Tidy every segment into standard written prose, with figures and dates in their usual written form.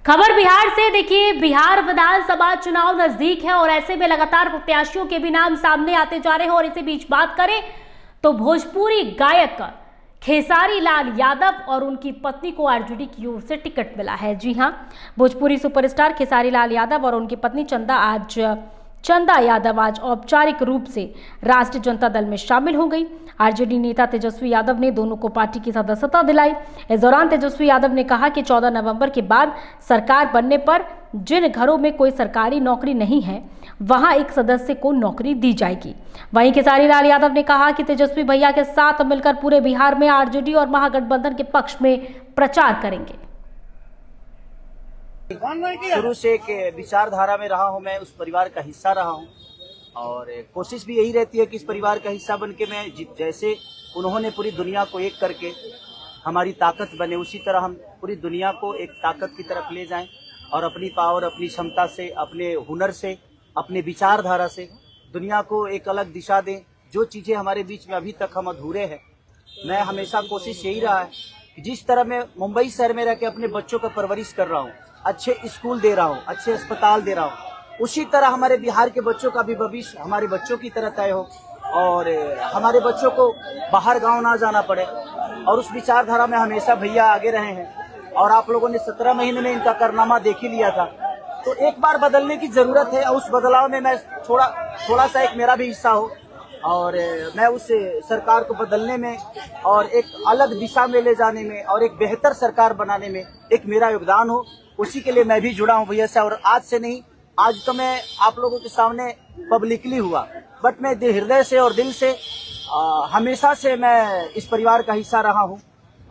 खबर बिहार से। देखिए, बिहार विधानसभा चुनाव नजदीक है और ऐसे में लगातार प्रत्याशियों के भी नाम सामने आते जा रहे हैं। और इसी बीच बात करें तो भोजपुरी गायक खेसारी लाल यादव और उनकी पत्नी को आरजेडी की ओर से टिकट मिला है। जी हां, भोजपुरी सुपरस्टार खेसारी लाल यादव और उनकी पत्नी चंदा यादव आज औपचारिक रूप से राष्ट्रीय जनता दल में शामिल हो गई। आरजेडी नेता तेजस्वी यादव ने दोनों को पार्टी की सदस्यता दिलाई। इस दौरान तेजस्वी यादव ने कहा कि 14 नवंबर के बाद सरकार बनने पर जिन घरों में कोई सरकारी नौकरी नहीं है वहां एक सदस्य को नौकरी दी जाएगी। वहीं खेसारी लाल यादव ने कहा कि तेजस्वी भैया के साथ मिलकर पूरे बिहार में आरजेडी और महागठबंधन के पक्ष में प्रचार करेंगे। शुरू से एक विचारधारा में रहा हूं, मैं उस परिवार का हिस्सा रहा हूं और कोशिश भी यही रहती है कि इस परिवार का हिस्सा बन के मैं जैसे उन्होंने पूरी दुनिया को एक करके हमारी ताकत बने, उसी तरह हम पूरी दुनिया को एक ताकत की तरफ ले जाएं और अपनी पावर, अपनी क्षमता से, अपने हुनर से, अपने विचारधारा से दुनिया को एक अलग दिशा दें। जो चीजें हमारे बीच में अभी तक हम अधूरे हैं, मैं हमेशा कोशिश यही रहा है कि जिस तरह मैं मुंबई शहर में रह के अपने बच्चों का परवरिश कर रहा हूँ, अच्छे स्कूल दे रहा हूँ, अच्छे अस्पताल दे रहा हूँ, उसी तरह हमारे बिहार के बच्चों का भी भविष्य हमारे बच्चों की तरह तय हो और हमारे बच्चों को बाहर गांव ना जाना पड़े। और उस विचारधारा में हमेशा भैया आगे रहे हैं और आप लोगों ने 17 महीने में इनका कारनामा देख ही लिया था। तो एक बार बदलने की जरूरत है और उस बदलाव में मैं थोड़ा सा एक मेरा भी हिस्सा हो और मैं उस सरकार को बदलने में और एक अलग दिशा में ले जाने में और एक बेहतर सरकार बनाने में एक मेरा योगदान हो, उसी के लिए मैं भी जुड़ा हूं भैया से। और आज से नहीं, आज तो मैं आप लोगों के सामने पब्लिकली हुआ, बट मैं हृदय से और दिल से हमेशा से मैं इस परिवार का हिस्सा रहा हूं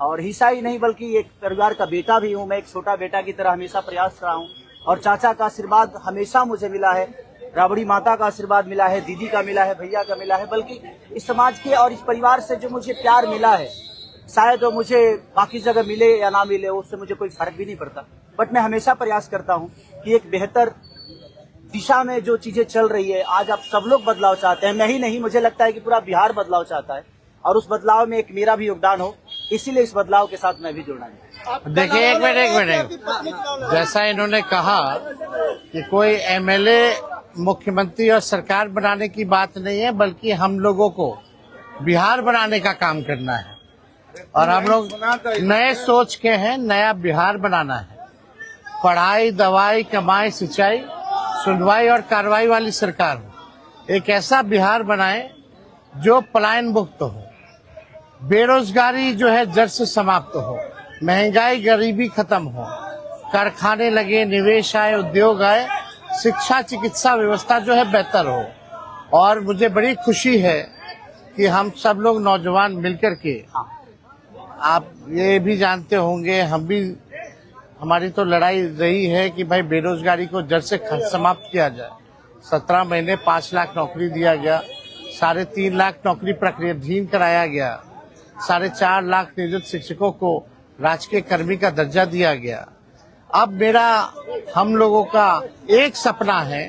और हिस्सा ही नहीं बल्कि एक परिवार का बेटा भी हूं। मैं एक छोटा बेटा की तरह हमेशा प्रयास रहा हूं और चाचा का आशीर्वाद हमेशा मुझे मिला है, राबड़ी माता का आशीर्वाद मिला है, दीदी का मिला है, भैया का मिला है, बल्कि इस समाज के और इस परिवार से जो मुझे प्यार मिला है, शायद वो मुझे बाकी जगह मिले या ना मिले उससे मुझे कोई फर्क भी नहीं पड़ता। बट मैं हमेशा प्रयास करता हूं कि एक बेहतर दिशा में जो चीजें चल रही है, आज आप सब लोग बदलाव चाहते हैं, मैं ही नहीं, मुझे लगता है कि पूरा बिहार बदलाव चाहता है और उस बदलाव में एक मेरा भी योगदान हो, इसीलिए इस बदलाव के साथ मैं भी जुड़ना है। देखिए, एक मिनट, जैसा इन्होंने कहा कि कोई एमएलए मुख्यमंत्री और सरकार बनाने की बात नहीं है, बल्कि हम लोगों को बिहार बनाने का काम करना है और हम लोग नए सोच के हैं, नया बिहार बनाना है। पढ़ाई, दवाई, कमाई, सिंचाई, सुनवाई और कार्रवाई वाली सरकार हो। एक ऐसा बिहार बनाए जो पलायन मुक्त हो, बेरोजगारी जो है जड़ से समाप्त हो, महंगाई गरीबी खत्म हो, कारखाने लगे, निवेश आए, उद्योग आए, शिक्षा चिकित्सा व्यवस्था जो है बेहतर हो। और मुझे बड़ी खुशी है कि हम सब लोग नौजवान मिलकर के, आप ये भी जानते होंगे, हम भी, हमारी तो लड़ाई रही है कि भाई बेरोजगारी को जड़ से समाप्त किया जाए। 17 महीने 5 लाख नौकरी दिया गया, 3.5 लाख नौकरी प्रक्रियाधीन कराया गया, 4.5 लाख नियोजित शिक्षकों को राजकीय कर्मी का दर्जा दिया गया। अब हम लोगों का एक सपना है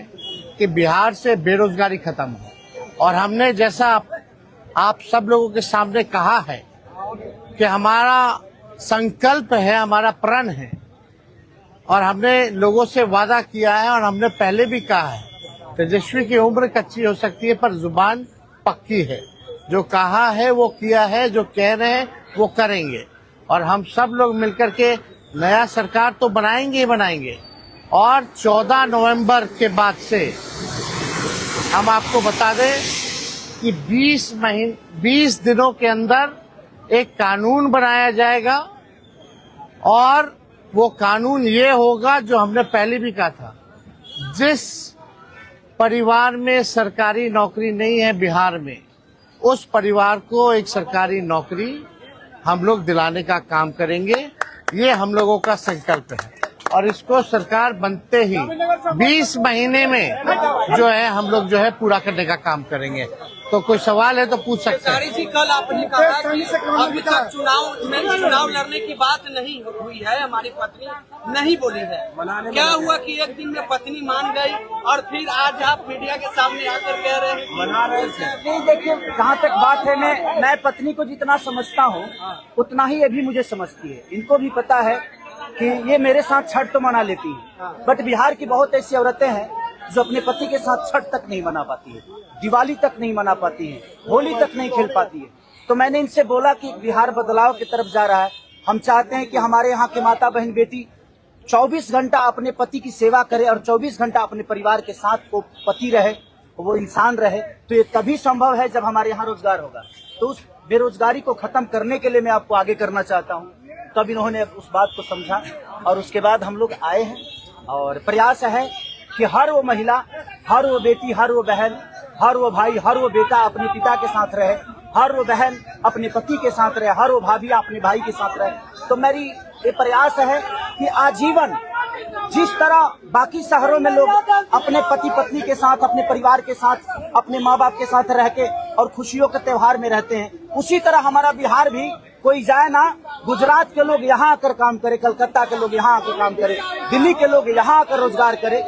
कि बिहार से बेरोजगारी खत्म हो और हमने जैसा आप सब लोगों के सामने कहा है कि हमारा संकल्प है, हमारा प्रण है और हमने लोगों से वादा किया है और हमने पहले भी कहा है, तेजस्वी की उम्र कच्ची हो सकती है पर जुबान पक्की है। जो कहा है वो किया है, जो कह रहे हैं वो करेंगे और हम सब लोग मिलकर के नया सरकार तो बनाएंगे ही बनाएंगे। और 14 नवंबर के बाद से हम आपको बता दें कि 20 दिनों के अंदर एक कानून बनाया जाएगा और वो कानून ये होगा जो हमने पहले भी कहा था, जिस परिवार में सरकारी नौकरी नहीं है बिहार में, उस परिवार को एक सरकारी नौकरी हम लोग दिलाने का काम करेंगे। ये हम लोगों का संकल्प है और इसको सरकार बनते ही 20 महीने में जो है हम लोग जो है पूरा करने का काम करेंगे। तो कोई सवाल है तो पूछ सकते हैं। जी, कल आपने कहा कि अभी तक चुनाव लड़ने की बात नहीं हुई है, हमारी पत्नी नहीं बोली है। क्या हुआ कि एक दिन में पत्नी मान गई और फिर आज आप मीडिया के सामने आकर कह रहे हैं मना रहे थे? देखिए, जहाँ तक बात है, मैं पत्नी को जितना समझता हूँ उतना ही ये भी मुझे समझती है। इनको भी पता है कि ये मेरे साथ छठ तो मना लेती है, बट बिहार की बहुत ऐसी औरतें हैं जो अपने पति के साथ छठ तक नहीं मना पाती है, दिवाली तक नहीं मना पाती है, होली तक नहीं खेल पाती है। तो मैंने इनसे बोला कि बिहार बदलाव की तरफ जा रहा है, हम चाहते हैं कि हमारे यहाँ के माता बहन बेटी 24 घंटा अपने पति की सेवा करे और 24 घंटा अपने परिवार के साथ वो पति रहे, वो इंसान रहे। तो ये तभी संभव है जब हमारे यहाँ रोजगार होगा। तो उस बेरोजगारी को खत्म करने के लिए मैं आपको आगे करना चाहता हूँ। तब इन्होंने उस बात को समझा और उसके बाद हम लोग आए हैं और प्रयास है कि हर वो महिला, हर वो बेटी, हर वो बहन, हर वो भाई, हर वो बेटा अपने पिता के साथ रहे, हर वो बहन अपने पति के साथ रहे, हर वो भाभी अपने भाई के साथ रहे। तो मेरी ये प्रयास है कि आजीवन जिस तरह बाकी शहरों में लोग अपने पति पत्नी के साथ, अपने परिवार के साथ, अपने माँ बाप के साथ रह के और खुशियों के त्योहार में रहते हैं, उसी तरह हमारा बिहार भी कोई जाए ना, गुजरात के लोग यहाँ आकर काम करे, कलकत्ता के लोग यहाँ आकर काम करे, दिल्ली के लोग यहाँ आकर रोजगार करे।